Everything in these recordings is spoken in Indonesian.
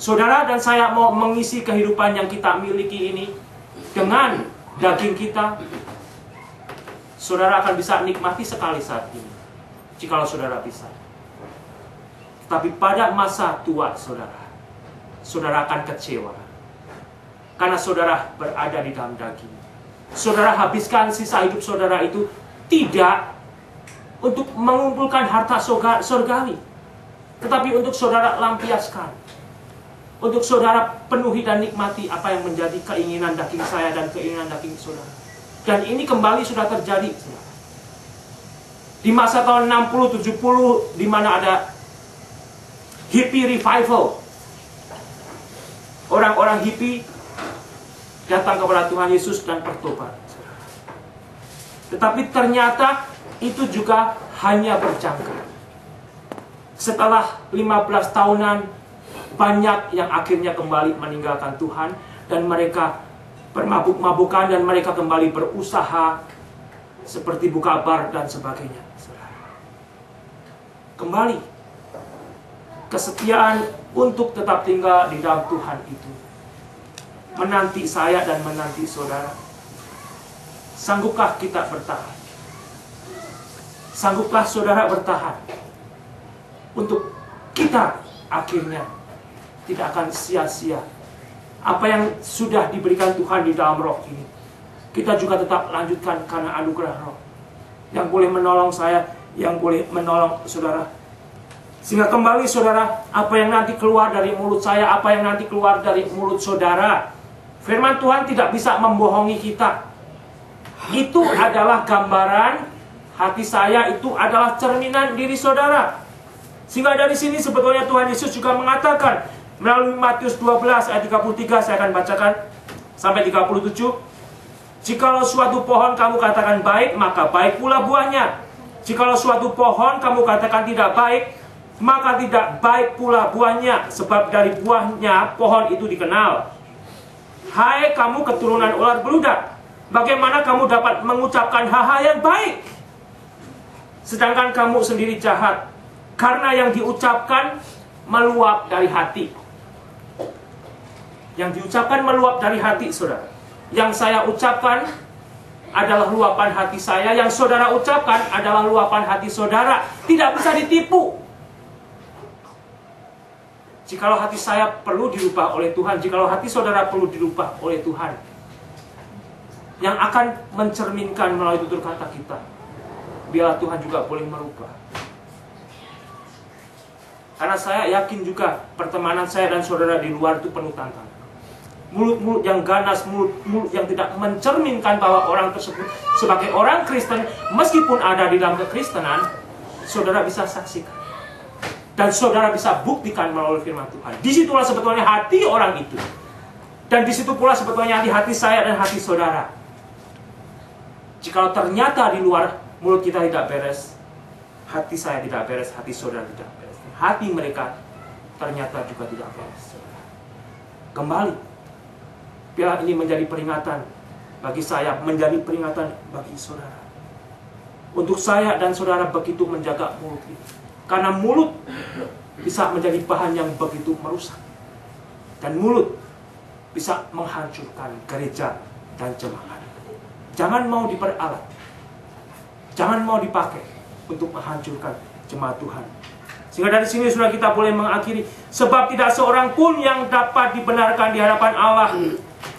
Saudara dan saya mau mengisi kehidupan yang kita miliki ini dengan daging kita, saudara akan bisa nikmati sekali saat ini, jikalau saudara bisa. Tapi pada masa tua saudara akan kecewa, karena saudara berada di dalam daging. Saudara habiskan sisa hidup saudara itu tidak untuk mengumpulkan harta surgawi, tetapi untuk saudara lampiaskan, untuk saudara penuhi dan nikmati apa yang menjadi keinginan daging saya dan keinginan daging saudara. Dan ini kembali sudah terjadi, saudara. Di masa tahun 60-70, di mana ada hippie revival, orang-orang hippie datang kepada Tuhan Yesus dan bertobat. Tetapi ternyata itu juga hanya berjangka. Setelah 15 tahunan, banyak yang akhirnya kembali meninggalkan Tuhan, dan mereka bermabuk-mabukan, dan mereka kembali berusaha seperti buka bar dan sebagainya. Kembali kesetiaan untuk tetap tinggal di dalam Tuhan itu menanti saya dan menanti saudara. Sanggupkah kita bertahan? Sanggupkah saudara bertahan untuk kita akhirnya tidak akan sia-sia apa yang sudah diberikan Tuhan di dalam roh ini? Kita juga tetap lanjutkan karena anugerah roh yang boleh menolong saya, yang boleh menolong saudara. Sehingga kembali saudara, apa yang nanti keluar dari mulut saya, apa yang nanti keluar dari mulut saudara, firman Tuhan tidak bisa membohongi kita. Itu adalah gambaran hati saya, itu adalah cerminan diri saudara. Sehingga dari sini sebetulnya Tuhan Yesus juga mengatakan melalui Matius 12 ayat 33, saya akan bacakan sampai 37. Jikalau suatu pohon kamu katakan baik, maka baik pula buahnya. Jikalau suatu pohon kamu katakan tidak baik, maka tidak baik pula buahnya. Sebab dari buahnya pohon itu dikenal. Hai kamu keturunan ular beludak, bagaimana kamu dapat mengucapkan hal-hal yang baik, sedangkan kamu sendiri jahat? Karena yang diucapkan meluap dari hati. Yang diucapkan meluap dari hati, saudara. Yang saya ucapkan adalah luapan hati saya, yang saudara ucapkan adalah luapan hati saudara. Tidak bisa ditipu. Jikalau hati saya perlu dirubah oleh Tuhan, jikalau hati saudara perlu dirubah oleh Tuhan, yang akan mencerminkan melalui tutur kata kita, biarlah Tuhan juga boleh merubah. Karena saya yakin juga pertemanan saya dan saudara di luar itu penuh tantangan. Mulut-mulut yang ganas, mulut-mulut yang tidak mencerminkan bahwa orang tersebut sebagai orang Kristen, meskipun ada di dalam kekristenan, saudara bisa saksikan. Dan saudara bisa buktikan melalui firman Tuhan. Disitulah sebetulnya hati orang itu. Dan disitu pula sebetulnya hati saya dan hati saudara. Jikalau ternyata di luar mulut kita tidak beres, hati saya tidak beres, hati saudara tidak beres, hati mereka ternyata juga tidak beres. Kembali, biarlah ini menjadi peringatan bagi saya, menjadi peringatan bagi saudara. Untuk saya dan saudara begitu menjaga mulut ini. Karena mulut bisa menjadi bahan yang begitu merusak. Dan mulut bisa menghancurkan gereja dan jemaat. Jangan mau diperalat, jangan mau dipakai untuk menghancurkan jemaat Tuhan. Sehingga dari sini sudah kita boleh mengakhiri. Sebab tidak seorang pun yang dapat dibenarkan di hadapan Allah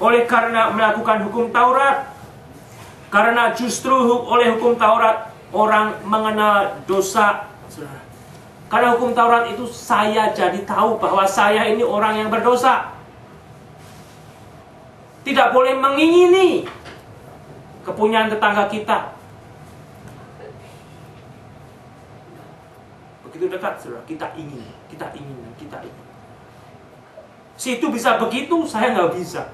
oleh karena melakukan hukum Taurat. Karena justru oleh hukum Taurat orang mengenal dosa. Karena hukum Taurat itu saya jadi tahu bahwa saya ini orang yang berdosa. Tidak boleh mengingini kepunyaan tetangga kita. Begitu dekat, saudara, kita ingin. Si itu bisa begitu, saya nggak bisa.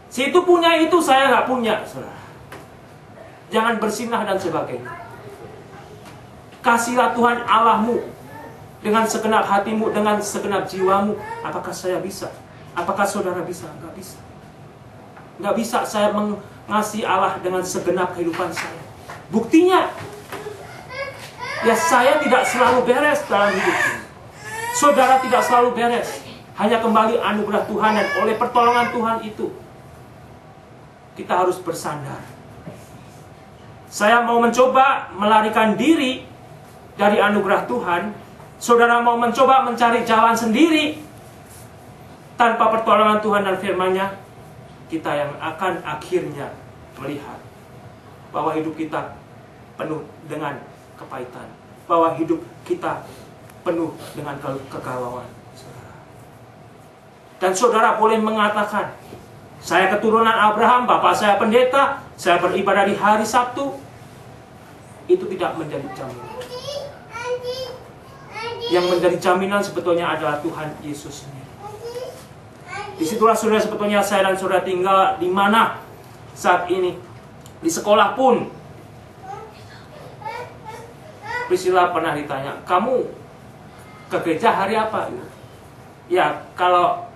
Si itu punya itu, saya nggak punya, saudara. Jangan bersinah dan sebagainya. Kasihlah Tuhan Allahmu dengan segenap hatimu, dengan segenap jiwamu. Apakah saya bisa? Apakah saudara bisa? Enggak bisa. Enggak bisa saya mengasihi Allah dengan segenap kehidupan saya. Buktinya, ya saya tidak selalu beres dalam hidup ini. Saudara tidak selalu beres. hanya kembali anugerah Tuhan, dan oleh pertolongan Tuhan itu kita harus bersandar. Saya mau mencoba melarikan diri dari anugerah Tuhan, saudara mau mencoba mencari jalan sendiri tanpa pertolongan Tuhan dan firman-Nya, kita yang akan akhirnya melihat bahwa hidup kita penuh dengan kepahitan, bahwa hidup kita penuh dengan kegalauan. Dan saudara boleh mengatakan, saya keturunan Abraham, bapak saya pendeta, saya beribadah di hari Sabtu. Itu tidak menjadi jaminan. Yang menjadi jaminan sebetulnya adalah Tuhan Yesus sendiri. Disitulah saudara sebetulnya saya dan saudara tinggal di mana saat ini. Di sekolah pun Priscilla pernah ditanya, kamu ke gereja hari apa? Ya kalau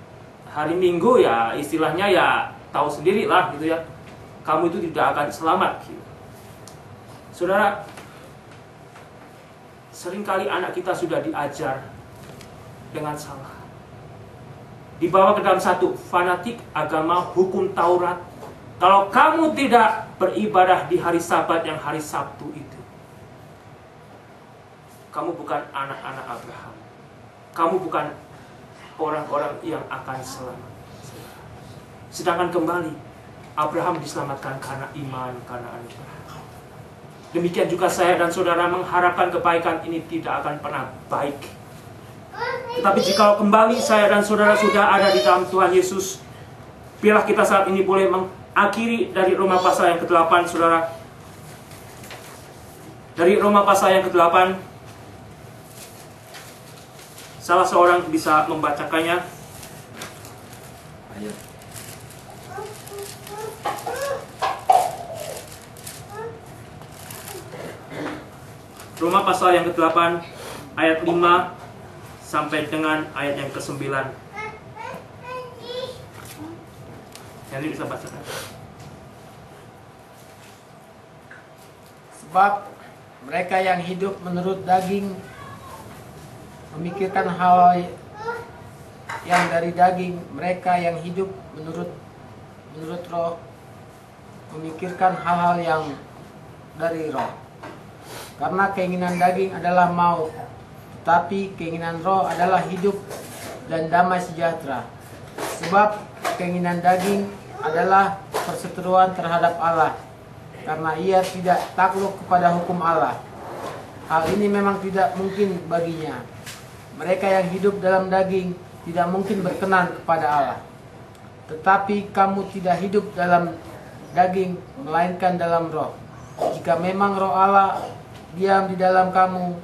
hari Minggu ya istilahnya ya tahu sendiri lah gitu ya. Kamu itu tidak akan selamat gitu. Saudara, seringkali anak kita sudah diajar dengan salah, dibawa ke dalam satu fanatik agama hukum Taurat. Kalau kamu tidak beribadah di hari Sabat yang hari Sabtu itu, kamu bukan anak-anak Abraham. Kamu bukan orang-orang yang akan selamat. Sedangkan kembali, Abraham diselamatkan karena iman, karena anugerah. Demikian juga saya dan saudara mengharapkan kebaikan ini tidak akan pernah baik. Tetapi jika kembali saya dan saudara sudah ada di dalam Tuhan Yesus, biarlah kita saat ini boleh mengakhiri dari Roma pasal yang ke-8, saudara. Dari Roma pasal yang ke-8, salah seorang bisa membacakannya. Ayo. Roma pasal yang ke-8 ayat 5 sampai dengan ayat yang ke-9. Henry bisa bacakan. Sebab mereka yang hidup menurut daging memikirkan hal yang dari daging, mereka yang hidup menurut roh memikirkan hal-hal yang dari roh. Karena keinginan daging adalah maut, tetapi keinginan roh adalah hidup dan damai sejahtera. Sebab keinginan daging adalah perseteruan terhadap Allah, karena ia tidak takluk kepada hukum Allah. Hal ini memang tidak mungkin baginya. Mereka yang hidup dalam daging tidak mungkin berkenan kepada Allah. Tetapi kamu tidak hidup dalam daging, melainkan dalam roh. Jika memang roh Allah diam di dalam kamu,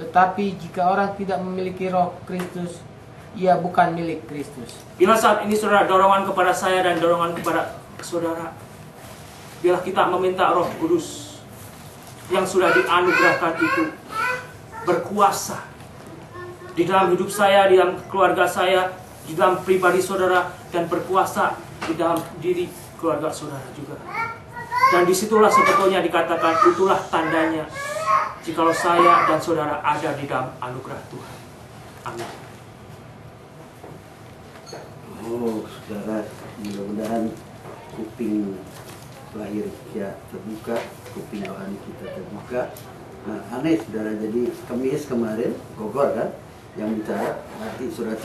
tetapi jika orang tidak memiliki roh Kristus, ia bukan milik Kristus. Bila saat ini saudara dorongan kepada saya dan dorongan kepada saudara, bila kita meminta Roh Kudus yang sudah dianugerahkan itu berkuasa di dalam hidup saya, di dalam keluarga saya, di dalam pribadi saudara, dan berkuasa di dalam diri keluarga saudara juga. Dan disitulah sebetulnya dikatakan itulah tandanya jikalau saya dan saudara ada di dalam anugerah Tuhan. Amin. Oh, saudara, mudah-mudahan kuping lahir kita terbuka, kuping rohani kita terbuka. Nah, aneh saudara, jadi Kamis kemarin Gogor kan yang bicara, nanti saudara